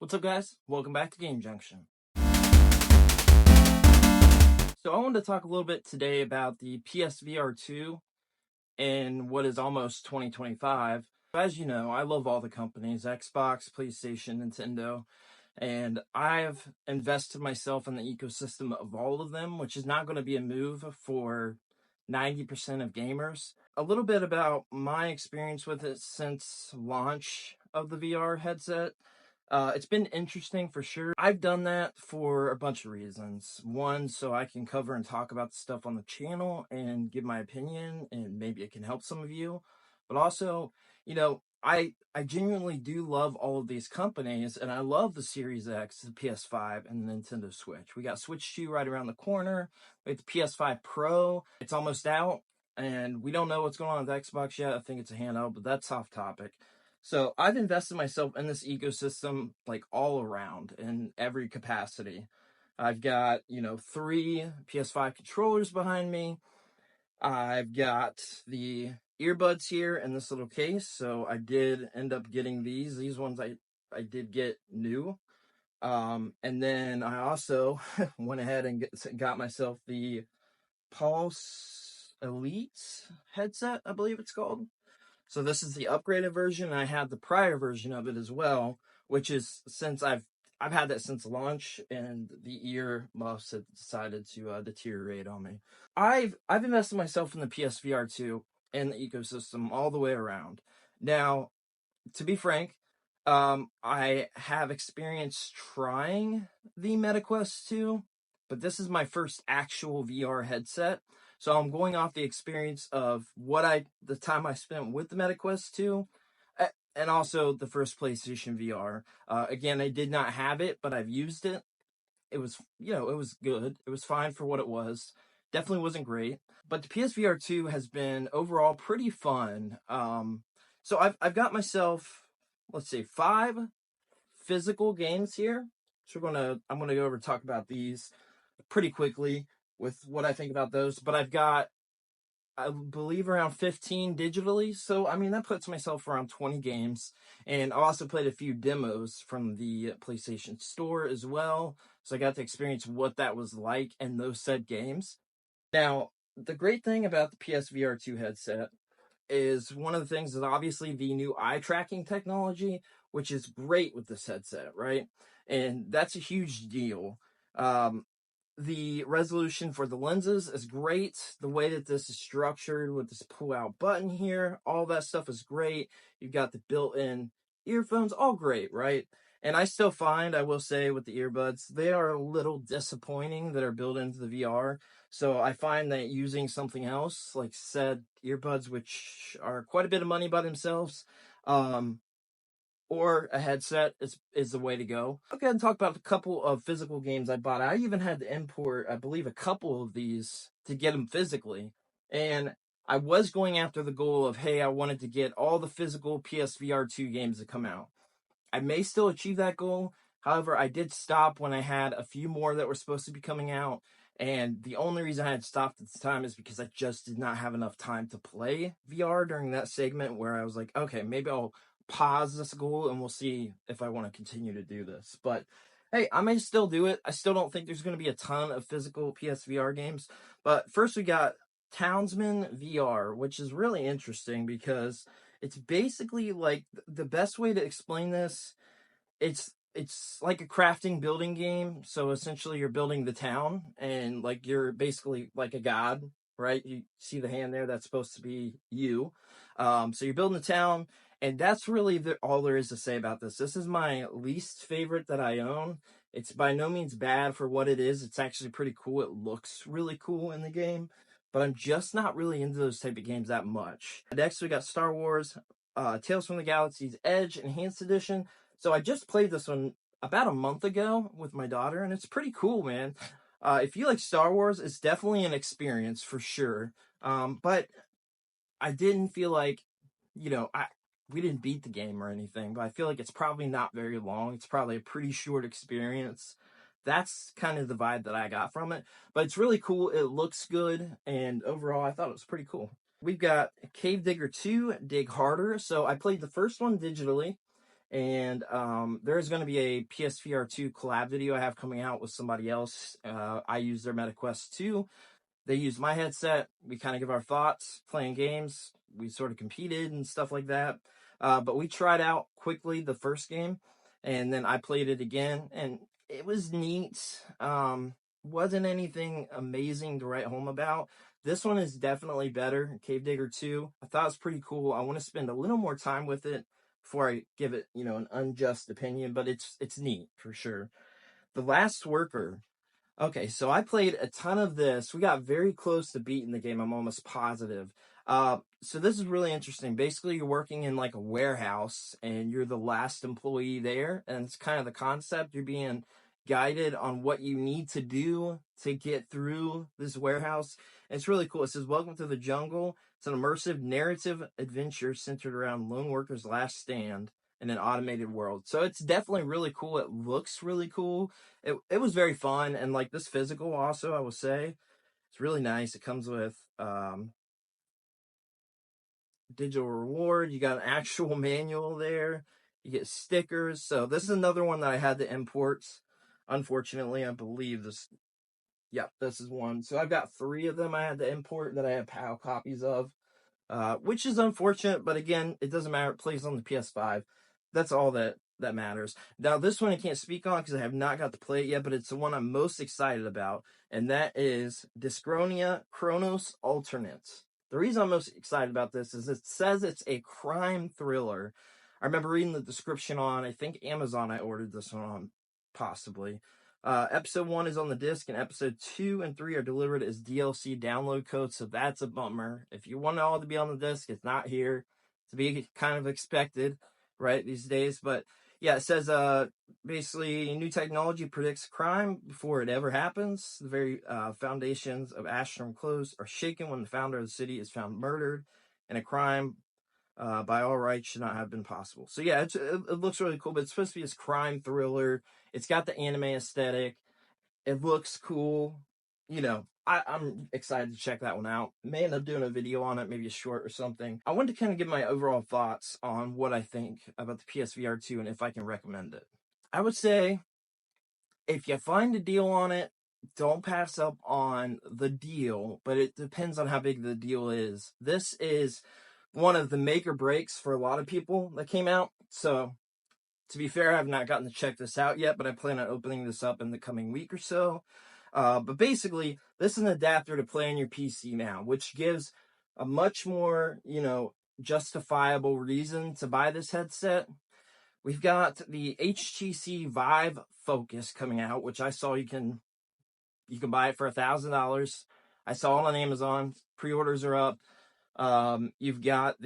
What's up, guys? Welcome back to Game Junction. So I wanted to talk a little bit today about the PSVR2 in what is almost 2025. As you know, I love all the companies, Xbox, PlayStation, Nintendo, and I've invested myself in the ecosystem of all of them, which is not going to be a move for 90% of gamers. A little bit about my experience with it since launch of the VR headset. It's been interesting for sure. I've done that for a bunch of reasons. One, so I can cover and talk about the stuff on the channel and give my opinion, and maybe it can help some of you. But also, I genuinely do love all of these companies, and I love the Series X, the PS5, and the Nintendo Switch. We got Switch 2 right around the corner. We have the PS5 Pro. It's almost out, and we don't know what's going on with Xbox yet. I think it's a handheld, but that's off topic. So I've invested myself in this ecosystem like all around in every capacity. I've got, three PS5 controllers behind me. I've got the earbuds here in this little case. So I did end up getting these. These ones I did get new. And then I also went ahead and got myself the Pulse Elite headset, I believe it's called. So this is the upgraded version. I had the prior version of it as well, which is since I've had that since launch, and the ear muffs have decided to deteriorate on me. I've invested myself in the PSVR2 and the ecosystem all the way around. Now, to be frank, I have experience trying the MetaQuest 2, but this is my first actual VR headset. So I'm going off the experience of the time I spent with the MetaQuest 2, and also the first PlayStation VR. Again, I did not have it, but I've used it. It was, it was good. It was fine for what it was. Definitely wasn't great, but the PSVR 2 has been overall pretty fun. So I've got myself, let's see, 5 physical games here. So I'm gonna go over and talk about these pretty quickly with what I think about those. But I've got, I believe, around 15 digitally. So I mean that puts myself around 20 games. And I also played a few demos from the PlayStation Store as well. So I got to experience what that was like in those said games. Now, the great thing about the PSVR2 headset is one of the things is obviously the new eye tracking technology, which is great with this headset, right? And that's a huge deal. The resolution for the lenses is great. The way that this is structured with this pull out button here, all that stuff is great. You've got the built-in earphones, all great, right? And I still find, I will say, with the earbuds, they are a little disappointing that are built into the VR. So I find that using something else, like said earbuds, which are quite a bit of money by themselves, or a headset is the way to go. I'll go ahead and talk about a couple of physical games I bought. I even had to import, I believe, a couple of these to get them physically. And I was going after the goal of, hey, I wanted to get all the physical PSVR2 games that come out. I may still achieve that goal. However, I did stop when I had a few more that were supposed to be coming out. And the only reason I had stopped at the time is because I just did not have enough time to play VR during that segment where I was like, okay, maybe I'll pause this goal and we'll see if I want to continue to do this. But hey, I may still do it. I still don't think there's going to be a ton of physical PSVR games. But first we got Townsman VR, which is really interesting because it's basically like the best way to explain this. It's like a crafting building game. So essentially you're building the town and like you're basically like a god, right? You see the hand there, that's supposed to be you. So you're building the town, and that's really all there is to say about this. This is my least favorite that I own. It's by no means bad for what it is. It's actually pretty cool. It looks really cool in the game, but I'm just not really into those type of games that much. Next, we got Star Wars Tales from the Galaxy's Edge Enhanced Edition. So I just played this one about a month ago with my daughter, and it's pretty cool, man. If you like Star Wars, it's definitely an experience for sure. But I didn't feel like, we didn't beat the game or anything, but I feel like it's probably not very long. It's probably a pretty short experience. That's kind of the vibe that I got from it. But it's really cool. It looks good, and overall, I thought it was pretty cool. We've got Cave Digger 2, Dig Harder. So I played the first one digitally, And there's going to be a PSVR2 collab video I have coming out with somebody else. I use their MetaQuest 2. They use my headset. We kind of give our thoughts, playing games. We sort of competed and stuff like that. But we tried out quickly the first game, and then I played it again, and it was neat. Wasn't anything amazing to write home about. This one is definitely better. Cave Digger 2. I thought it was pretty cool. I want to spend a little more time with it before I give it, an unjust opinion, but it's neat for sure. The Last Worker. Okay, so I played a ton of this. We got very close to beating the game, I'm almost positive. So this is really interesting. Basically, you're working in like a warehouse and you're the last employee there. And it's kind of the concept. You're being guided on what you need to do to get through this warehouse. And it's really cool. It says, "Welcome to the jungle." It's an immersive narrative adventure centered around lone workers' last stand in an automated world. So it's definitely really cool. It looks really cool. It was very fun, and like this physical also, I will say, it's really nice. It comes with digital reward. You got an actual manual there. You get stickers. So this is another one that I had to import. Unfortunately, I believe this. Yep, this is one. So I've got 3 of them I had to import that I have PAL copies of, which is unfortunate. But again, it doesn't matter. It plays on the PS5. That's all that matters. Now, this one I can't speak on because I have not got to play it yet, but it's the one I'm most excited about, and that is Dyschronia Chronos Alternates. The reason I'm most excited about this is it says it's a crime thriller. I remember reading the description on, I think, Amazon. I ordered this one on, possibly. Episode 1 is on the disc, and episode 2 and 3 are delivered as DLC download codes, so that's a bummer. If you want it all to be on the disc, it's not here. To be kind of expected, right, these days. But yeah, it says basically new technology predicts crime before it ever happens. The very foundations of Ashram Close are shaken when the founder of the city is found murdered, and a crime by all rights should not have been possible. So yeah, it looks really cool, but it's supposed to be this crime thriller. It's got the anime aesthetic. It looks cool. I'm excited to check that one out. May end up doing a video on it, maybe a short or something. I wanted to kind of give my overall thoughts on what I think about the PSVR2 and if I can recommend it. I would say if you find a deal on it, don't pass up on the deal, but it depends on how big the deal is. This is one of the make or breaks for a lot of people that came out. So to be fair, I have not gotten to check this out yet, but I plan on opening this up in the coming week or so. But basically, this is an adapter to play on your PC now, which gives a much more, justifiable reason to buy this headset. We've got the HTC Vive Focus coming out, which I saw you can buy it for $1,000. I saw it on Amazon. Pre-orders are up. You've got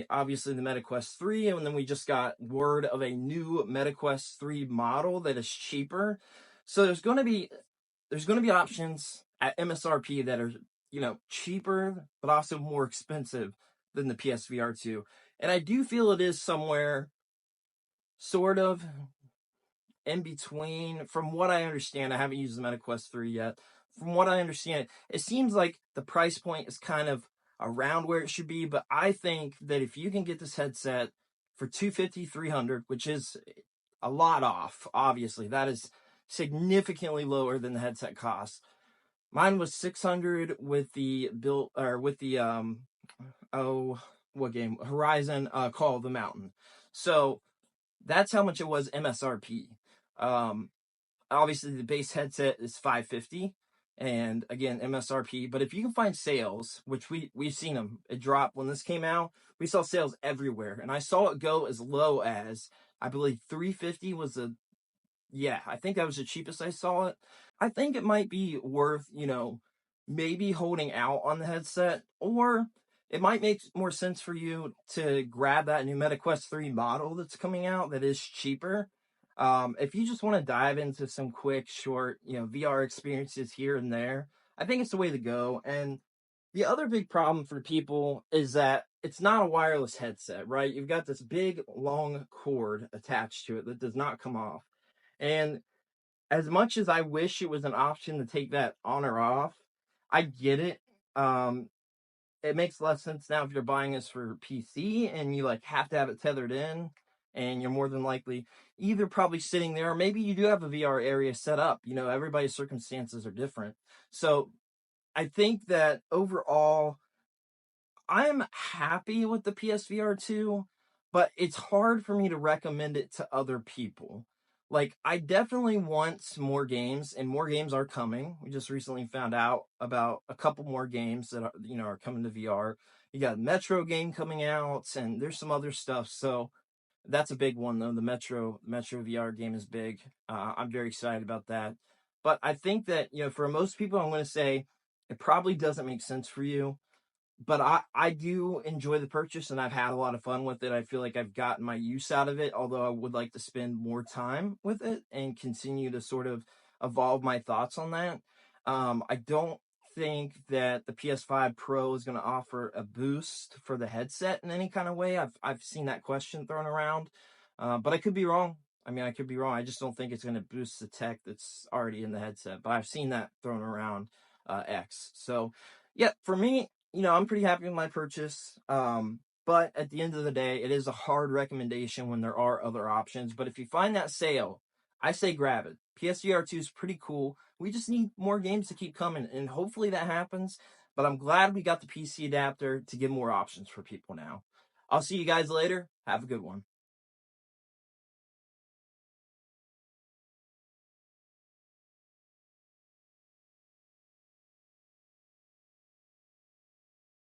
obviously the MetaQuest 3, and then we just got word of a new MetaQuest 3 model that is cheaper. So there's going to be options at MSRP that are, cheaper, but also more expensive than the PSVR 2. And I do feel it is somewhere sort of in between. From what I understand, I haven't used the MetaQuest 3 yet. From what I understand, it seems like the price point is kind of around where it should be, but I think that if you can get this headset for $250, $300, which is a lot off, obviously, that is significantly lower than the headset cost. Mine was $600 with the what game? Horizon Call of the Mountain. So that's how much it was MSRP. Obviously the base headset is $550, and again MSRP. But if you can find sales, which we've seen them, it dropped when this came out. We saw sales everywhere, and I saw it go as low as, I believe, $350 was I think that was the cheapest I saw it. I think it might be worth, maybe holding out on the headset, or it might make more sense for you to grab that new MetaQuest 3 model that's coming out that is cheaper. If you just want to dive into some quick, short, VR experiences here and there, I think it's the way to go. And the other big problem for people is that it's not a wireless headset, right? You've got this big, long cord attached to it that does not come off. And as much as I wish it was an option to take that on or off, I get it. It makes less sense now if you're buying this for PC and you have to have it tethered in. and you're more than likely either probably sitting there, or maybe you do have a VR area set up. You know, everybody's circumstances are different. So I think that overall, I'm happy with the PSVR 2, but it's hard for me to recommend it to other people. Like, I definitely want more games, and more games are coming. We just recently found out about a couple more games that are coming to VR. You got a Metro game coming out, and there's some other stuff. So that's a big one, though. The Metro VR game is big. I'm very excited about that. But I think that, for most people, I'm going to say it probably doesn't make sense for you, but I do enjoy the purchase, and I've had a lot of fun with it. I feel like I've gotten my use out of it, although I would like to spend more time with it and continue to sort of evolve my thoughts on that. I don't think that the PS5 Pro is going to offer a boost for the headset in any kind of way. I've seen that question thrown around, but I could be wrong. I mean, I could be wrong. I just don't think it's going to boost the tech that's already in the headset, but I've seen that thrown around X. So, yeah, for me, I'm pretty happy with my purchase. But at the end of the day, it is a hard recommendation when there are other options. But if you find that sale, I say grab it. PSVR 2 is pretty cool. We just need more games to keep coming, and hopefully that happens. But I'm glad we got the PC adapter to give more options for people now. I'll see you guys later. Have a good one.